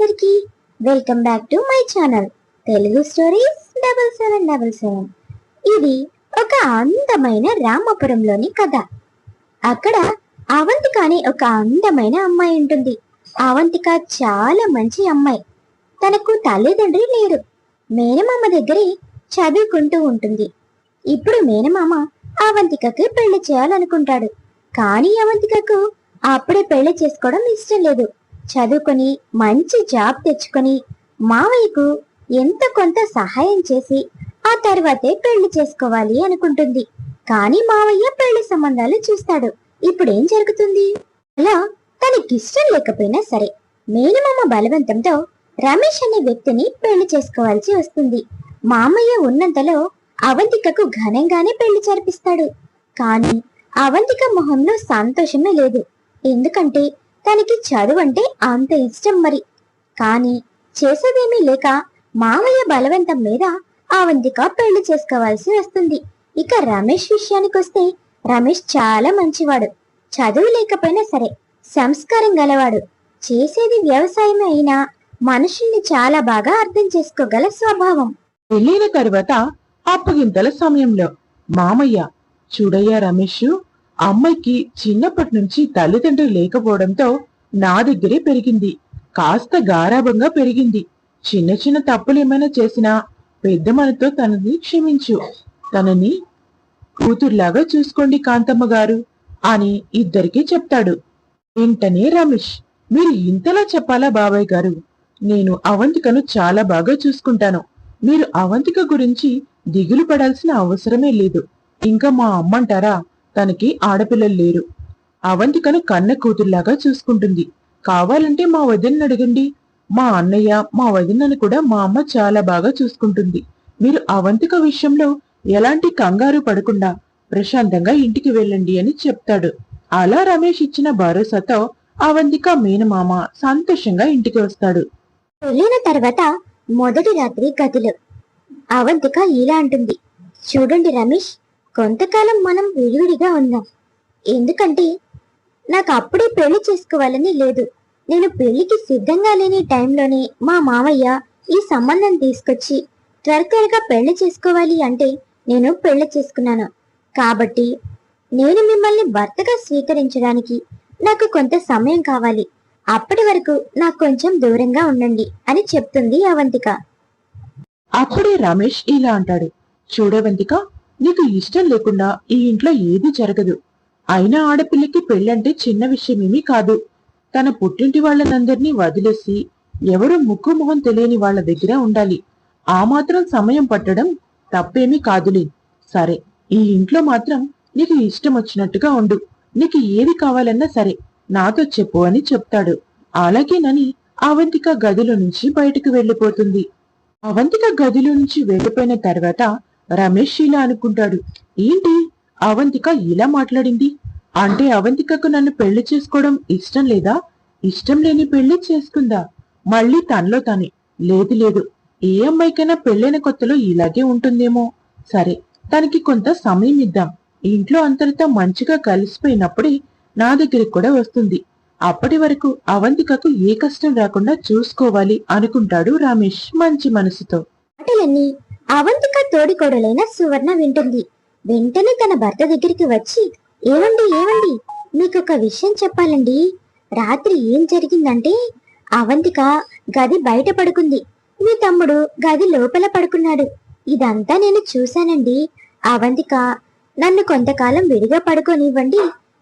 అందరికీ welcome back to my channel Telugu stories 7777. ఇది ఒక అందమైన రామపురంలోని కథ. అక్కడ అవంతిక అనే ఒక అందమైన అమ్మాయి ఉంటుంది. అవంతిక చాలా మంచి అమ్మాయి. తనకు తల్లిదండ్రి లేరు. మేనమామ దగ్గరే చదువుకుంటూ ఉంటుంది. ఇప్పుడు మేనమామ అవంతికకి పెళ్లి చేయాలనుకుంటాడు. కానీ అవంతికకు అప్పుడే పెళ్లి చేసుకోవడం ఇష్టం లేదు. చదువుకొని మంచి జాబ్ తెచ్చుకొని మావయ్యకు ఎంత కొంత సహాయం చేసి ఆ తర్వాతే పెళ్లి చేసుకోవాలి అనుకుంటుంది. కానీ మావయ్య పెళ్లి సంబంధాలు చూస్తాడు. ఇప్పుడేం జరుగుతుంది? అలా తనకిష్టం లేకపోయినా సరే మేనమామ బలవంతంతో రమేష్ అనే వ్యక్తిని పెళ్లి చేసుకోవాల్సి వస్తుంది. మామయ్య ఉన్నంతలో అవంతికకు ఘనంగానే పెళ్లి జరిపిస్తాడు. కానీ అవంతిక మొహంలో సంతోషమే లేదు. ఎందుకంటే తనకి చదువు అంటే అంత ఇష్టం మరి. కానీ చేసేదేమీ లేక మామయ్య బలవంతం మీద అవంతిక పెళ్లి చేసుకోవాల్సి వస్తుంది. ఇక రమేష్ విషయానికి వస్తే రమేష్ చాలా మంచివాడు. చదువు లేకపోయినా సరే సంస్కారం గలవాడు. చేసేది వ్యవసాయమే అయినా మనుషుల్ని చాలా బాగా అర్థం చేసుకోగల స్వభావం. పెళ్ళైన తరువాత అప్పగింతల సమయంలో మామయ్య, చూడయ్యా రమేష్, అమ్మాయికి చిన్నప్పటి నుంచి తల్లిదండ్రులు లేకపోవడంతో నా దగ్గరే పెరిగింది. కాస్త గారాబంగా పెరిగింది. చిన్న చిన్న తప్పులు ఏమైనా చేసినా పెద్ద మనతో తనని క్షమించు. తనని కూతుర్లాగా చూసుకోండి కాంతమ్మ గారు అని ఇద్దరికీ చెప్తాడు. వెంటనే రమేష్, మీరు ఇంతలా చెప్పాలా బాబాయ్ గారు? నేను అవంతికను చాలా బాగా చూసుకుంటాను. మీరు అవంతిక గురించి దిగులు పడాల్సిన అవసరమే లేదు. ఇంకా మా అమ్మంటారా, తనకి ఆడపిల్లలు లేరు. అవంతికను కన్న కూతుర్లాగా చూసుకుంటుంది. కావాలంటే మా వదినని అడగండి. మా అన్నయ్య, మా వదినను కూడా మా అమ్మ చాలా బాగా చూసుకుంటుంది. మీరు అవంతిక విషయంలో ఎలాంటి కంగారు పడకుండా ప్రశాంతంగా ఇంటికి వెళ్ళండి అని చెప్తాడు. అలా రమేష్ ఇచ్చిన భరోసాతో అవంతిక మేనమామ సంతోషంగా ఇంటికి వస్తాడు. వెళ్ళిన తర్వాత మొదటి రాత్రి గదిలో అవంతిక ఇలా అంటుంది, చూడండి రమేష్, కొంతకాలం మనం విడివిడిగా ఉందాం. ఎందుకంటే నాకు అప్పుడే పెళ్లి చేసుకోవాలని లేదు. నేను పెళ్లికి సిద్ధంగా లేని టైంలోనే మా మామయ్య ఈ సంబంధం తీసుకొచ్చి త్వరగా పెళ్లి చేసుకోవాలి అంటే నేను పెళ్లి చేసుకున్నాను. కాబట్టి నేను మిమ్మల్ని భర్తగా స్వీకరించడానికి నాకు కొంత సమయం కావాలి. అప్పటి వరకు నాకు కొంచెం దూరంగా ఉండండి అని చెప్తుంది అవంతిక. అప్పుడే రమేష్ ఇలా అంటాడు, చూడవంతిక, నీకు ఇష్టం లేకుండా ఈ ఇంట్లో ఏది జరగదు. అయినా ఆడపిల్లకి పెళ్ళంటే చిన్న విషయమేమీ కాదు. తన పుట్టింటి వాళ్ళనందరినీ వదిలేసి ఎవరు ముక్కు మొహం తెలియని వాళ్ళ దగ్గర ఉండాలి. ఆ మాత్రం సమయం పట్టడం తప్పేమీ కాదులే. సరే, ఈ ఇంట్లో మాత్రం నీకు ఇష్టం వచ్చినట్టుగా ఉండు. నీకు ఏది కావాలన్నా సరే నాతో చెప్పు అని చెప్తాడు. అలాగేనని అవంతిక గదిలో నుంచి బయటకు వెళ్లిపోతుంది. అవంతిక గదిలో నుంచి వెళ్లిపోయిన తర్వాత రమేష్ ఇలా అనుకుంటాడు, ఏంటి అవంతిక ఇలా మాట్లాడింది? అంటే అవంతికకు నన్ను పెళ్లి చేసుకోవడం ఇష్టం లేదా? ఇష్టం లేని పెళ్లి చేసుకుందా? మళ్ళీ తనలో తానే, లేదు లేదు, ఏ అమ్మాయికైనా పెళ్ళైన కొత్తలో ఇలాగే ఉంటుందేమో. సరే, తనకి కొంత సమయం ఇద్దాం. ఇంట్లో అంతటితో మంచిగా కలిసిపోయినప్పుడే నా దగ్గరికి కూడా వస్తుంది. అప్పటి వరకు అవంతికకు ఏ కష్టం రాకుండా చూసుకోవాలి అనుకుంటాడు రమేష్ మంచి మనసుతో. మాటలన్నీ అవంతిక తోడికోడలైన సువర్ణ వింటుంది. వెంటనే తన భర్త దగ్గరికి వచ్చి, ఏమండి ఏమండి, మీకొక విషయం చెప్పాలండి. రాత్రి ఏం జరిగిందంటే అవంతిక గది బయట పడుకుంది, మీ తమ్ముడు గది లోపల పడుకున్నాడు. ఇదంతా నేను చూశానండి. అవంతిక నన్ను కొంతకాలం విడిగా పడుకోనివ్వండి,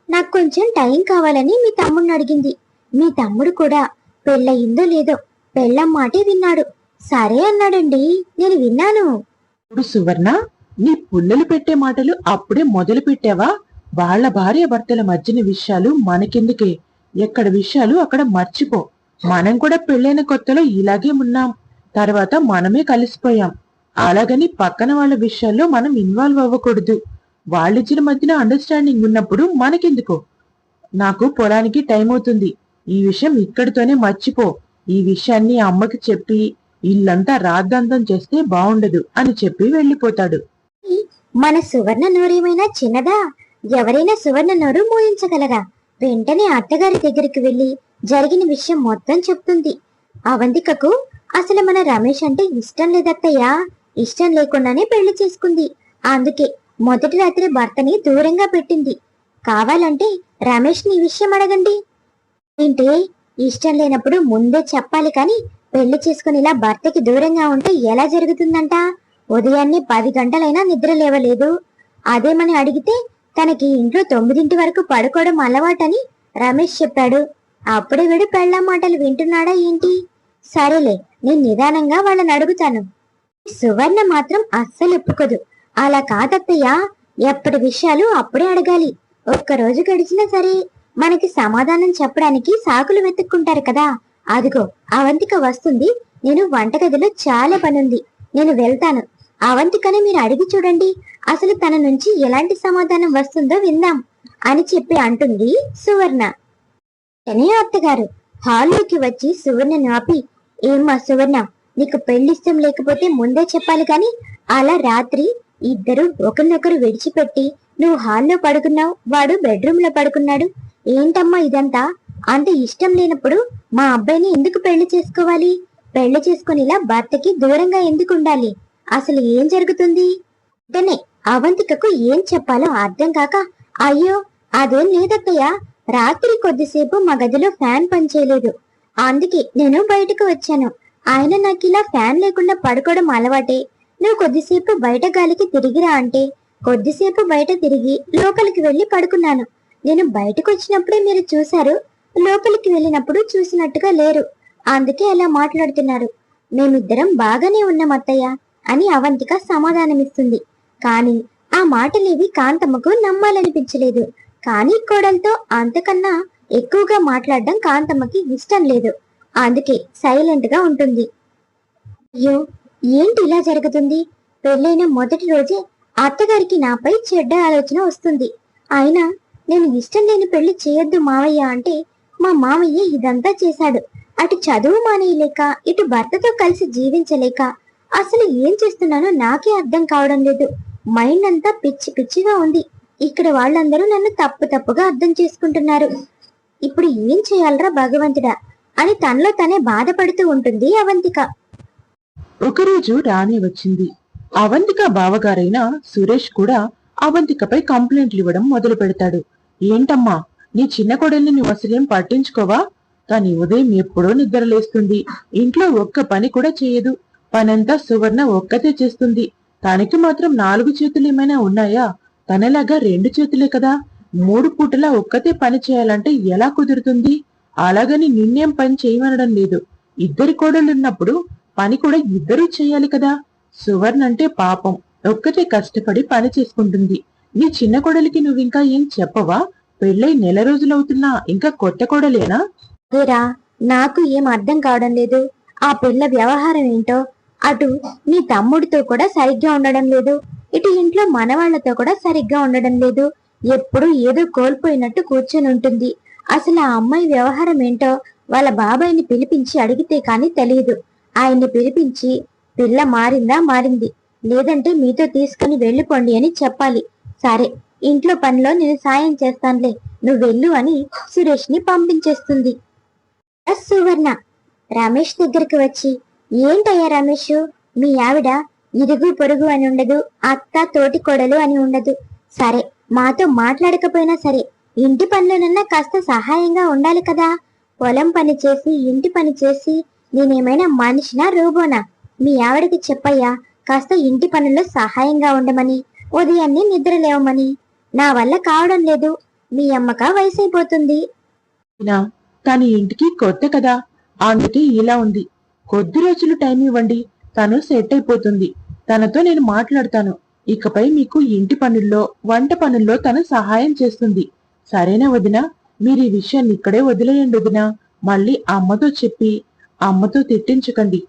నాకు కొంచెం టైం కావాలని మీ తమ్ముడిని అడిగింది. మీ తమ్ముడు కూడా పెళ్ళయిందో లేదో పెళ్ళం మాటే విన్నాడు. సరే అన్నాడండి, నేను విన్నాను. ఇప్పుడు సువర్ణ, నీ పుల్లలు పెట్టే మాటలు అప్పుడే మొదలు పెట్టావా? వాళ్ల భార్య భర్తల మధ్యన విషయాలు మనకెందుకే? ఎక్కడ విషయాలు అక్కడ మర్చిపో. మనం కూడా పెళ్ళైన కొత్తలో ఇలాగే ఉన్నాం, తర్వాత మనమే కలిసిపోయాం. అలాగని పక్కన వాళ్ళ విషయాల్లో మనం ఇన్వాల్వ్ అవ్వకూడదు. వాళ్ళిచ్చిన మధ్యన అండర్స్టాండింగ్ ఉన్నప్పుడు మనకెందుకో? నాకు పొలానికి టైం అవుతుంది, ఈ విషయం ఇక్కడితోనే మర్చిపో. ఈ విషయాన్ని అమ్మకి చెప్పి ఇల్లంతా రాద్ధాంతం చేస్తే బాగుండదు అని చెప్పి వెళ్లిపోతాడు. మన సువర్ణ నోరేమైనా చిన్నదా? ఎవరైనా సువర్ణ నోరు మోయించగలరా? వెంటనే అత్తగారి దగ్గరికి వెళ్లి జరిగిన విషయం మొత్తం చెప్తుంది. అవంతికకు అసలు మన రమేష్ అంటే ఇష్టం లేదత్తయ్యా. ఇష్టం లేకుండానే పెళ్లి చేసుకుంది. అందుకే మొదటి రాత్రి భర్తని దూరంగా పెట్టింది. కావాలంటే రమేష్ ని విషయం అడగండి. ఏంటి, ఇష్టం లేనప్పుడు ముందే చెప్పాలి కాని పెళ్లి చేసుకుని ఇలా భర్తకి దూరంగా ఉంటే ఎలా జరుగుతుందంట? ఉదయాన్నే 10 గంటలైనా నిద్ర లేవలేదు. అదేమని అడిగితే తనకి ఇంట్లో 9 వరకు పడుకోవడం అలవాటని రమేష్ చెప్పాడు. అప్పుడే వీడు పెళ్ళాం మాటలు వింటున్నాడా ఏంటి? సరేలే, నేను నిదానంగా వాళ్ళని అడుగుతాను. సువర్ణ మాత్రం అస్సలు ఒప్పుకోదు. అలా కాదత్తయ్యా, ఎప్పటి విషయాలు అప్పుడే అడగాలి. ఒక్కరోజు గడిచినా సరే మనకి సమాధానం చెప్పడానికి సాకులు వెతుక్కుంటారు కదా. అదిగో అవంతిక వస్తుంది. నేను వంటగదిలో చాలా పనుంది, నేను వెళ్తాను. అవంతికని మీరు అడిగి చూడండి, అసలు తన నుంచి ఎలాంటి సమాధానం వస్తుందో విందాం అని చెప్పి అంటుంది సువర్ణ. వెంటనే అత్తగారు హాల్లోకి వచ్చి సువర్ణను ఆపి, ఏమ్మా సువర్ణ, నీకు పెళ్లిష్టం లేకపోతే ముందే చెప్పాలి కాని అలా రాత్రి ఇద్దరు ఒకరినొకరు విడిచిపెట్టి నువ్వు హాల్లో పడుకున్నావు, వాడు బెడ్రూమ్ లో పడుకున్నాడు. ఏంటమ్మా ఇదంతా? అంత ఇష్టం లేనప్పుడు మా అబ్బాయిని ఎందుకు పెళ్లి చేసుకోవాలి? పెళ్లి చేసుకుని ఇలా భర్తకి దూరంగా ఎందుకు ఉండాలి? అసలు ఏం జరుగుతుంది? వెంటనే అవంతికకు ఏం చెప్పాలో అర్థం కాక, అయ్యో అదేం లేదత్తయ్య, రాత్రి కొద్దిసేపు మా గదిలో ఫ్యాన్ పనిచేయలేదు, అందుకే నేను బయటకు వచ్చాను. ఆయన నాకు ఇలా ఫ్యాన్ లేకుండా పడుకోవడం అలవాటే. నువ్వు కొద్దిసేపు బయట గాలికి తిరిగిరా అంటే కొద్దిసేపు బయట తిరిగి లోపలికి వెళ్లి పడుకున్నాను. నేను బయటకు వచ్చినప్పుడే మీరు చూశారు, లోపలికి వెళ్ళినప్పుడు చూసినట్టుగా లేరు. అందుకే అలా మాట్లాడుతున్నారు. మేమిద్దరం బాగానే ఉన్నాం అత్తయ్య అని అవంతిక సమాధానమిస్తుంది. కాని ఆ మాటలేవి కాంతమ్మకు నమ్మాలనిపించలేదు. కానీ కోడలతో అంతకన్నా ఎక్కువగా మాట్లాడడం కాంతమ్మకి ఇష్టం లేదు. అందుకే సైలెంట్ గా ఉంటుంది. అయ్యో, ఏంటి ఇలా జరుగుతుంది? పెళ్ళైన మొదటి రోజే అత్తగారికి నాపై చెడ్డ ఆలోచన వస్తుంది. అయినా నేను ఇష్టం లేని పెళ్లి చేయొద్దు మావయ్య అంటే మా మావయ్య ఇదంతా చేశాడు. అటు చదువు మానేయలేక, ఇటు భర్తతో కలిసి జీవించలేక అసలు ఏం చేస్తున్నానో నాకే అర్థం కావడం లేదు. మైండ్ అంతా పిచ్చి పిచ్చిగా ఉంది. ఇక్కడ వాళ్ళందరూ నన్ను తప్పుగా అర్థం చేసుకుంటున్నారు. ఇప్పుడు ఏం చేయాలరా భగవంతుడా అని తనలో తనే బాధపడుతూ ఉంటుంది అవంతిక. ఒకరోజు రాణి వచ్చింది. అవంతిక బావగారైన సురేష్ కూడా అవంతికపై కంప్లైంట్లు ఇవ్వడం మొదలు పెడతాడు. ఏంటమ్మా, నీ చిన్న కొడల్ని నువ్వు అసలేం పట్టించుకోవా? తని ఉదయం ఎప్పుడో నిద్రలేస్తుంది, ఇంట్లో ఒక్క పని కూడా చేయదు. పనంతా సువర్ణ ఒక్కతే చేస్తుంది. తనకి మాత్రం 4 చేతులు ఏమైనా ఉన్నాయా? తనలాగా 2 చేతులే కదా. 3 పూటలా ఒక్కతే పని చేయాలంటే ఎలా కుదురుతుంది? అలాగని నిన్నేం పని చేయమనడం లేదు. ఇద్దరి కోడళ్ళున్నప్పుడు పని కూడా ఇద్దరూ చేయాలి కదా. సువర్ణ అంటే పాపం ఒక్కతే కష్టపడి పని చేసుకుంటుంది. నీ చిన్న కోడలికి నువ్వింకా ఏం చెప్పవా? పెళ్ళై నెల రోజులవుతున్నా ఇంకా కొత్త కోడలేనా? ఏరా, నాకు ఏం అర్థం కావడం లేదు. ఆ పిల్ల వ్యవహారం ఏంటో. అటు నీ తమ్ముడితో కూడా సరిగ్గా ఉండడం లేదు, ఇటు ఇంట్లో మనవాళ్లతో కూడా సరిగ్గా ఉండడం లేదు. ఎప్పుడు ఏదో కోల్పోయినట్టు కూర్చొని ఉంటుంది. అసలు ఆ అమ్మాయి వ్యవహారం ఏంటో వాళ్ళ బాబాయిని పిలిపించి అడిగితే కాని తెలియదు. ఆయన్ని పిలిపించి పిల్ల మారింది, లేదంటే మీతో తీసుకుని వెళ్ళిపోండి అని చెప్పాలి. సరే, ఇంట్లో పనిలో నేను సాయం చేస్తానులే, నువ్వు వెళ్ళు అని సురేష్ ని పంపించేస్తుంది. సువర్ణ రమేష్ దగ్గరికి వచ్చి, ఏంటయ్యా రమేష్, మీ ఆవిడ ఇరుగు పొరుగు అని ఉండదు, అత్త తోటి కొడలు అని ఉండదు. సరే, మాతో మాట్లాడకపోయినా సరే ఇంటి పనిలోనన్నా కాస్త సహాయంగా ఉండాలి కదా. పొలం పని చేసి ఇంటి పని చేసి నేనేమైనా మనిషినా రోబోనా? మీ ఆవిడకి చెప్పయ్యా కాస్త ఇంటి పనుల్లో సహాయంగా ఉండమని, ఉదయాన్నే నిద్ర లేవమని. నా వల్ల కావడం లేదు. మీ అమ్మక వయసైపోతుంది. తన ఇంటికి కొత్త కదా, అందుకే ఇలా ఉంది. కొద్ది రోజులు టైం ఇవ్వండి, తను సెట్ అయిపోతుంది. తనతో నేను మాట్లాడతాను. ఇకపై మీకు ఇంటి పనుల్లో వంట పనుల్లో తను సహాయం చేస్తుంది. సరేనా వదినా? మీరు ఈ విషయాన్ని ఇక్కడే వదిలేయండి వదినా. మళ్ళీ అమ్మతో చెప్పి అమ్మతో తిట్టించకండి.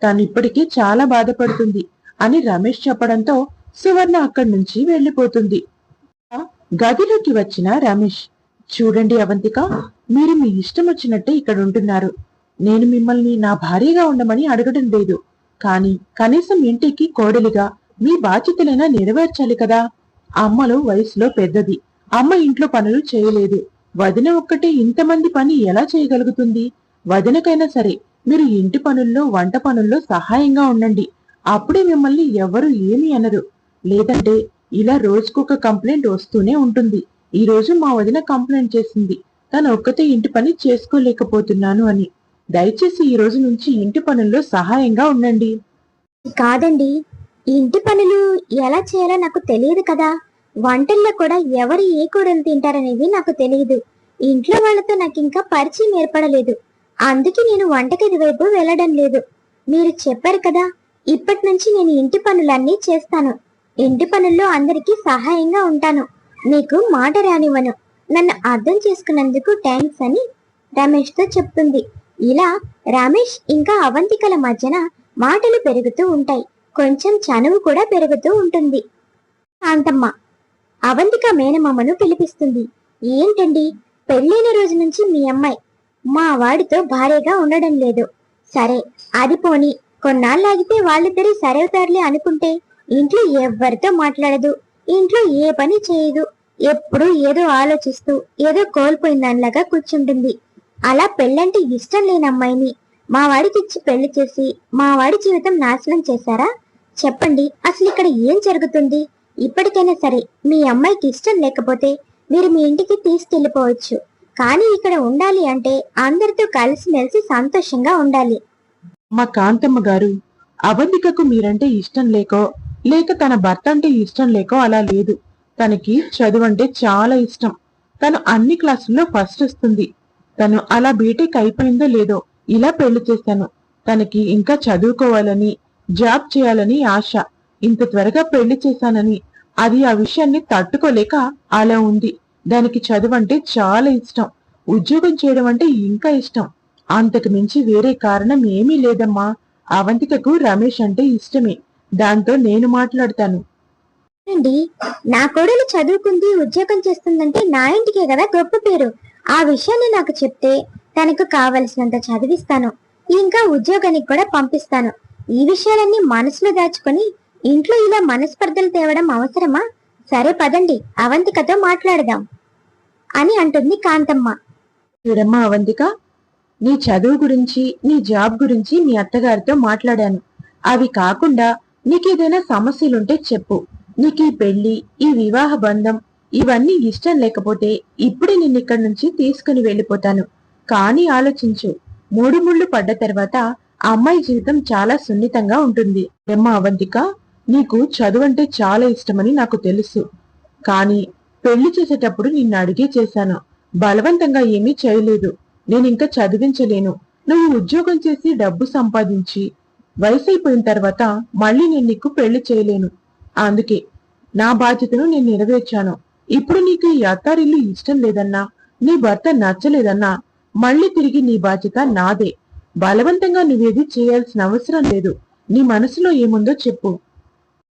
తను ఇప్పటికే చాలా బాధపడుతుంది అని రమేష్ చెప్పడంతో సువర్ణ అక్కడి నుంచి వెళ్లిపోతుంది. గదిలోకి వచ్చిన రమేష్, చూడండి అవంతిక, మీరు మీ ఇష్టం వచ్చినట్టే ఇక్కడ ఉంటున్నారు. నేను మిమ్మల్ని నా భార్యగా ఉండమని అడగడం లేదు. కానీ కనీసం ఇంటికి కోడలిగా మీ బాధ్యతలైనా నెరవేర్చాలి కదా. అమ్మలో వయసులో పెద్దది. అమ్మ ఇంట్లో పనులు చేయలేదు. వదిన ఒక్కటే ఇంతమంది పని ఎలా చేయగలుగుతుంది? వదినకైనా సరే మీరు ఇంటి పనుల్లో వంట పనుల్లో సహాయంగా ఉండండి. అప్పుడే మిమ్మల్ని ఎవరు ఏమీ అనరు. లేదంటే ఇలా రోజుకొక కంప్లైంట్ వస్తూనే ఉంటుంది. ఈ రోజు మా వదిన కంప్లైంట్ చేసింది, తను ఒక్కతే ఇంటి పని చేసుకోలేకపోతున్నాను అని. దయచేసి ఈ రోజు నుంచి ఇంటి పనుల్లో సహాయంగా ఉండండి. కాదండి, ఈ ఇంటి పనులు ఎలా చేయాలో నాకు తెలియదు కదా. వంటల్లో కూడా ఎవరు ఏ కూరలు తింటారనేది నాకు తెలియదు. ఇంట్లో వాళ్ళతో నాకు ఇంకా పరిచయం ఏర్పడలేదు. అందుకే నేను వంటగది వైపు వెళ్ళడం లేదు. మీరు చెప్పారు కదా, ఇప్పటి నుంచి నేను ఇంటి పనులన్నీ చేస్తాను. ఇంటి పనుల్లో అందరికీ సహాయంగా ఉంటాను. నీకు మాట రానివ్వను. నన్ను అర్థం చేసుకున్నందుకు థ్యాంక్స్ అని రమేష్తో చెప్తుంది. ఇలా రమేష్ ఇంకా అవంతికల మధ్యన మాటలు పెరుగుతూ ఉంటాయి. కొంచెం చనువు కూడా పెరుగుతూ ఉంటుంది. కాంతమ్మ అవంతిక మేనమామను పిలిపిస్తుంది. ఏంటండి, పెళ్ళైన రోజు నుంచి మీ అమ్మాయి మా వాడితో భార్యగా ఉండడం లేదు. సరే అది పోని, కొన్నాళ్ళాగితే వాళ్ళిద్దరూ సరవుతారులే అనుకుంటే ఇంట్లో ఎవ్వరితో మాట్లాడదు, ఇంట్లో ఏ పని చేయదు, ఎప్పుడూ ఏదో ఆలోచిస్తూ ఏదో కోల్పోయిందానిలాగా కూర్చుంటుంది. అలా పెళ్ళంటే ఇష్టం లేని అమ్మాయిని మా వాడికి ఇచ్చి పెళ్లి చేసి మా వాడి జీవితం నాశనం చేశారా? చెప్పండి, అసలు ఇక్కడ ఏం జరుగుతుంది? ఇప్పటికైనా సరే మీ అమ్మాయికి ఇష్టం లేకపోతే మీరు మీ ఇంటికి తీసుకెళ్లిపోవచ్చు. కానీ ఇక్కడ ఉండాలి అంటే అందరితో కలిసిమెలిసి సంతోషంగా ఉండాలి. మా కాంతమ్మ గారు, అవంతికకు మీరంటే ఇష్టం లేకో లేక తన భర్త అంటే ఇష్టం లేకో అలా లేదు. తనకి చదువు అంటే చాలా ఇష్టం. తను అన్ని క్లాసుల్లో ఫస్ట్ వస్తుంది. తను అలా బీటెక్ అయిపోయిందో లేదో ఇలా పెళ్లి చేశాను. తనకి ఇంకా చదువుకోవాలని జాబ్ చేయాలని ఆశ. ఇంత త్వరగా పెళ్లి చేశానని అది ఆ విషయాన్ని తట్టుకోలేక అలా ఉంది. దానికి చదువు అంటే చాలా ఇష్టం. ఉద్యోగం చేయడం అంటే ఇంకా ఇష్టం. అంతకు మించి వేరే కారణం ఏమీ లేదమ్మా. అవంతికకు రమేష్ అంటే ఇష్టమే. దాంతో నేను మాట్లాడతాను. అండి, నా కోడలు చదువుకుంది ఉద్యోగం చేస్తుందంటే నా ఇంటికే కదా గొప్ప పేరు. ఆ విషయాన్ని నాకు చెప్తే తనకు కావలసినంత చదివిస్తాను, ఇంకా ఉద్యోగానికి కూడా పంపిస్తాను. ఈ విషయాలన్నీ మనసులో దాచుకొని ఇంట్లో ఇలా మనస్పర్ధలు తేవడం అవసరమా? సరే పదండి, అవంతికతో మాట్లాడదాం అని అంటుంది కాంతమ్మ. చూడమ్మా అవంతిక, నీ చదువు గురించి నీ జాబ్ గురించి మీ అత్తగారితో మాట్లాడాను. అవి కాకుండా నీకేదైనా సమస్యలుంటే చెప్పు. నీకు ఈ పెళ్లి, ఈ వివాహ బంధం ఇవన్నీ ఇష్టం లేకపోతే ఇప్పుడే నిన్ను ఇక్కడి నుంచి తీసుకుని వెళ్ళిపోతాను. కానీ ఆలోచించు, 3 ముళ్ళు పడ్డ తర్వాత ఆ అమ్మాయి జీవితం చాలా సున్నితంగా ఉంటుంది. అమ్మా అవంతిక, నీకు చదువు అంటే చాలా ఇష్టమని నాకు తెలుసు. కానీ పెళ్లి చేసేటప్పుడు నిన్ను అడిగే చేశాను. బలవంతంగా ఏమీ చేయలేదు. నేనింకా చదివించలేను. నువ్వు ఉద్యోగం చేసి డబ్బు సంపాదించి వయసు అయిపోయిన తర్వాత మళ్ళీ నేను నీకు పెళ్లి చేయలేను. అందుకే నా బాధ్యతను నేను నెరవేర్చాను. ఇప్పుడు నీకు ఈ అత్తారిల్లు ఇష్టం లేదన్నా, నీ భర్త నచ్చలేదన్నా మళ్ళీ తిరిగి నీ బాధ్యత నాదే. బలవంతంగా నువ్వేది చేయాల్సిన అవసరం లేదు. నీ మనసులో ఏముందో చెప్పు.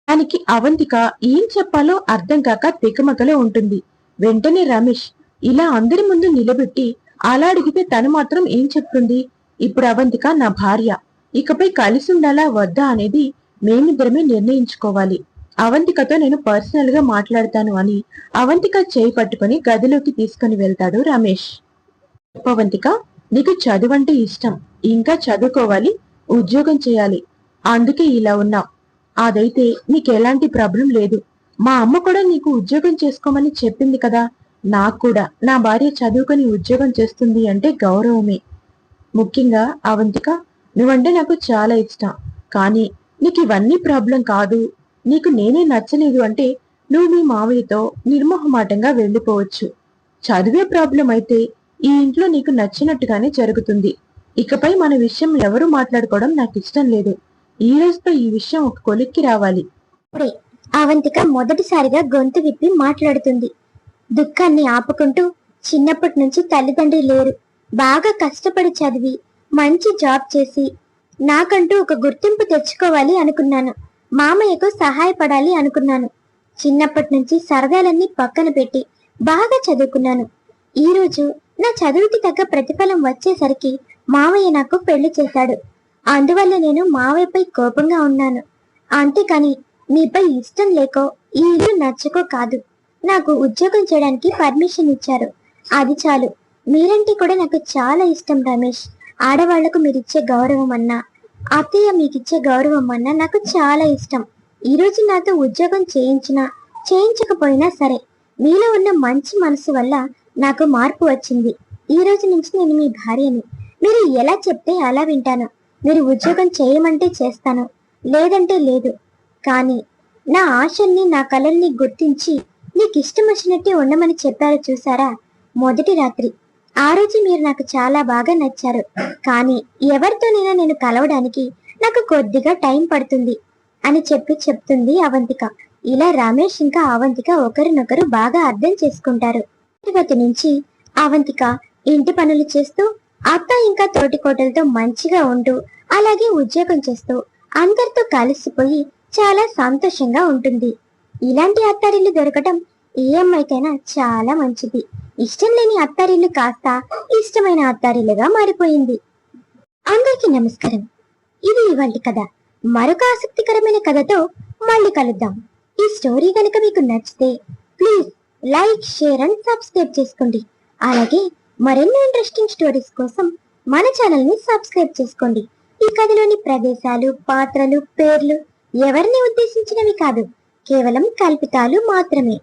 దానికి అవంతిక ఏం చెప్పాలో అర్థం కాక తికమకలో ఉంటుంది. వెంటనే రమేష్ ఇలా అందరి ముందు నిలబెట్టి అలా అడిగితే తను మాత్రం ఏం చెప్తుంది? ఇప్పుడు అవంతిక నా భార్య. ఇకపై కలిసి ఉండాలా వద్దా అనేది మేమిద్దరమే నిర్ణయించుకోవాలి. అవంతికతో నేను పర్సనల్ గా మాట్లాడతాను అని అవంతిక చేయి పట్టుకుని గదిలోకి తీసుకుని వెళ్తాడు రమేష్. అవంతిక, నీకు చదువంటే ఇష్టం, ఇంకా చదువుకోవాలి, ఉద్యోగం చేయాలి, అందుకే ఇలా ఉన్నావు. అదైతే నీకు ఎలాంటి ప్రాబ్లం లేదు. మా అమ్మ కూడా నీకు ఉద్యోగం చేసుకోమని చెప్పింది కదా. నాకు కూడా నా భార్య చదువుకొని ఉద్యోగం చేస్తుంది అంటే గౌరవమే. ముఖ్యంగా అవంతిక, నువ్వంటే నాకు చాలా ఇష్టం. కానీ నీకు ఇవన్నీ ప్రాబ్లం కాదు, నీకు నేనే నచ్చలేదు అంటే నువ్వు మీ మావయ్యతో నిర్మోహమాటంగా వెళ్ళిపోవచ్చు. చదివే ప్రాబ్లం అయితే ఈ ఇంట్లో నీకు నచ్చినట్టుగానే జరుగుతుంది. ఇకపై మన విషయం ఎవరు మాట్లాడుకోవడం నాకు ఇష్టం లేదు. ఈ రోజుతో ఈ విషయం ఒక కొలిక్కి రావాలి. ఇప్పుడే అవంతిక మొదటిసారిగా గొంతు విప్పి మాట్లాడుతుంది. దుఃఖాన్ని ఆపుకుంటూ, చిన్నప్పటి నుంచి తల్లిదండ్రి లేరు, బాగా కష్టపడి చదివి మంచి జాబ్ చేసి నాకంటూ ఒక గుర్తింపు తెచ్చుకోవాలి అనుకున్నాను. మామయ్యకు సహాయపడాలి అనుకున్నాను. చిన్నప్పటి నుంచి సరదాలన్నీ పక్కన పెట్టి బాగా చదువుకున్నాను. ఈ రోజు నా చదువుకి తగ్గ ప్రతిఫలం వచ్చేసరికి మామయ్య నాకు పెళ్లి చేశాడు. అందువల్ల నేను మావయ్యపై కోపంగా ఉన్నాను. అంతేకాని నీపై ఇష్టం లేకో ఈ ఇల్లు నచ్చకో కాదు. నాకు ఉద్యోగం చేయడానికి పర్మిషన్ ఇచ్చారు, అది చాలు. మీరంటే కూడా నాకు చాలా ఇష్టం రమేష్. ఆడవాళ్లకు మీరిచ్చే గౌరవం అన్నా, అత్తయ్య మీకిచ్చే గౌరవం అన్నా నాకు చాలా ఇష్టం. ఈ రోజు నాతో ఉద్యోగం చేయించినా చేయించకపోయినా సరే, మీలో ఉన్న మంచి మనసు వల్ల నాకు మార్పు వచ్చింది. ఈ రోజు నుంచి నేను మీ భార్యని. మీరు ఎలా చెప్తే అలా వింటాను. మీరు ఉద్యోగం చేయమంటే చేస్తాను, లేదంటే లేదు. కానీ నా ఆశల్ని, నా కలల్ని గుర్తించి నీకు ఇష్టం వచ్చినట్టే ఉండమని చెప్పారు చూసారా, మొదటి రాత్రి. ఆ రోజు మీరు నాకు చాలా బాగా నచ్చారు. కానీ ఎవరితోనైనా నేను కలవడానికి నాకు కొద్దిగా టైం పడుతుంది అని చెప్తుంది అవంతిక. ఇలా రమేష్ ఇంకా అవంతిక ఒకరినొకరు బాగా అర్థం చేసుకుంటారు. తరువాత నుంచి అవంతిక ఇంటి పనులు చేస్తూ, అత్త ఇంకా తోటికోటలతో మంచిగా ఉంటూ, అలాగే ఉద్యోగం చేస్తూ అందరితో కలిసిపోయి చాలా సంతోషంగా ఉంటుంది. ఇలాంటి అత్తారిల్లు దొరకటం ఏ అమ్మాయికైనా చాలా మంచిది. ఇష్టం లేని అత్తారిల్లు కాస్త ఇష్టమైన అత్తారిల్లుగా మారిపోయింది. అందరికీ నమస్కారం. ఇది ఇవాళ కథ. మరొక ఆసక్తికరమైన కథతో మళ్ళీ కలుద్దాం. ఈ స్టోరీ కనుక మీకు నచ్చితే please like, share and subscribe చేసుకోండి. అలాగే మరెన్నో ఇంట్రెస్టింగ్ స్టోరీస్ కోసం మన ఛానల్ ని సబ్స్క్రైబ్ చేసుకోండి. ఈ కథలోని ప్రదేశాలు, పాత్రలు, పేర్లు ఎవరిని ఉద్దేశించినవి కాదు, కేవలం కల్పితాలు మాత్రమే.